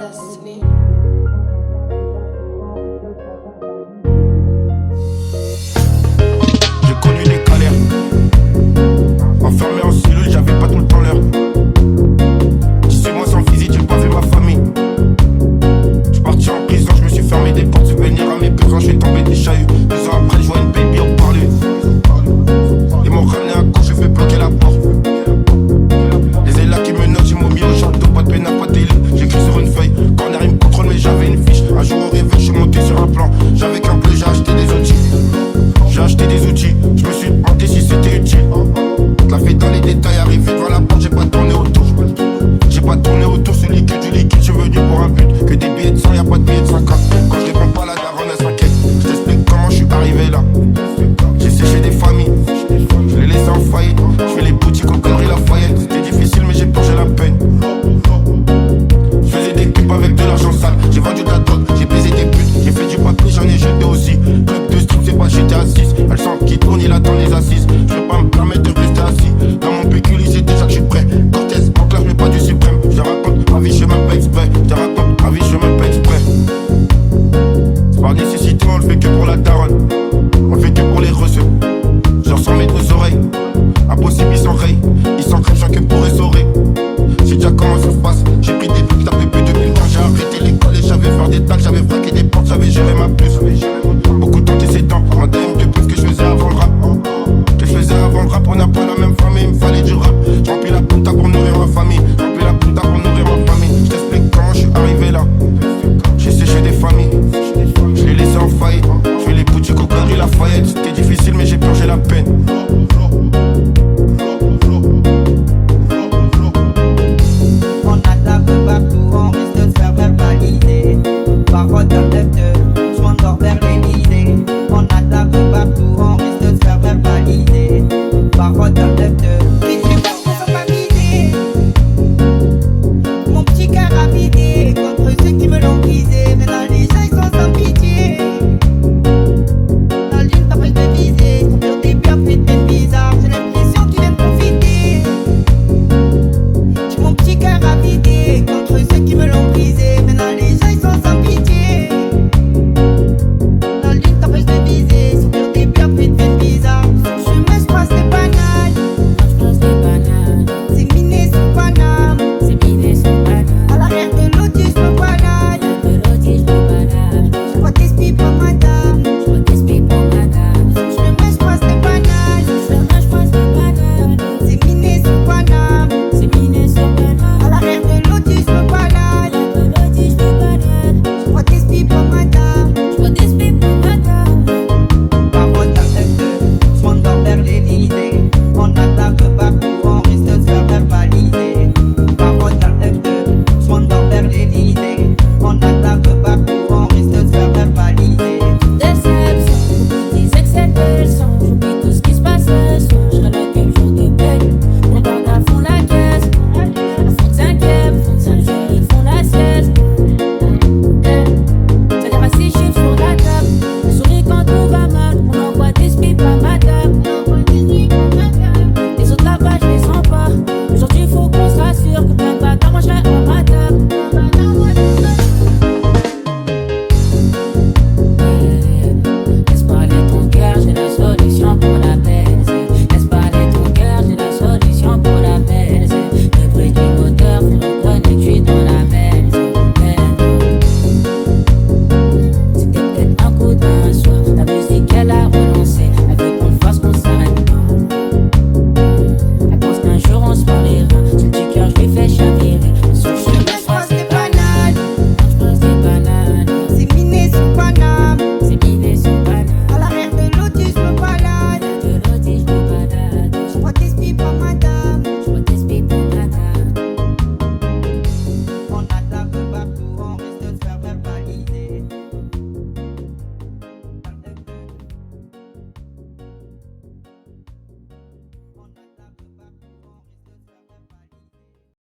destiny. J'ai connu des galères. Enfermé en cellule, j'avais pas tout le temps l'heure. 18 mois sans visite, j'ai pas vu ma famille. J'suis parti en prison, j'me suis fermé des portes. Subvenir à mes besoins, j'suis tombé des chahuts. 2 ans après, j'vois une baby en parler. Ils m'ont ramené à gauche, j'ai fait bloquer la porte. Les élèves qui me notent, j'ai m'ont mis au château. Pas de peine, pas de télé, j'écris sur une feuille. Quand on arrive me contrôle, mais j'avais une fiche. Un jour au réveil, j'suis monté sur un plan. J'avais qu'un bleu, j'ai acheté des outils. J'ai acheté des outils, je me suis demandé si c'était utile. Je la fais dans les détails, arrivé devant la porte, j'ai pas tourné autour. J'ai pas tourné autour, c'est liquide du liquide, je suis venu pour un but. Que des billets de 100, y'a pas de billets de 50. Quand je réponds pas, la daronne elle s'inquiète. Je t'explique comment je suis arrivé là. J'ai séché des familles, je les laissé en faillite. Je fais les boutiques au Galeries Lafayette. C'était difficile, mais j'ai plongé la peine. Je faisais des pubs avec de l'argent sale. J'ai vendu de la drogue, j'ai baisé des putes. J'ai fait du papier, j'en ai jeté aussi. Club de strip, c'est pas j'étais assis. Elle sent qui tourne, il attend les assises. Je vais pas me permettre de rester assis. Dans mon pécule, il sait déjà que je suis prêt. Cortez, en classe, mais pas du suprême. Je te raconte ma vie, je fais même pas exprès. Je te raconte ma vie, je fais même pas exprès. C'est par nécessité, on le fait que pour la daronne. On le fait que pour les reçus. Je ressens mes 2 oreilles. Impossible, ils s'enrayent. Ils s'encrèvent, chacun pour essorer. J'ai déjà comment ça se passe. J'ai pris des buts, t'avais plus depuis le temps. J'ai arrêté l'école et j'avais fait des tags. J'avais fraqué des portes, j'avais géré ma puce. Beaucoup d'antécédents, un DM de plus que je faisais avant le rap. Que je faisais avant le rap, on n'a pas la même famille, il me fallait du rap. Je remplis la puta pour nourrir ma famille.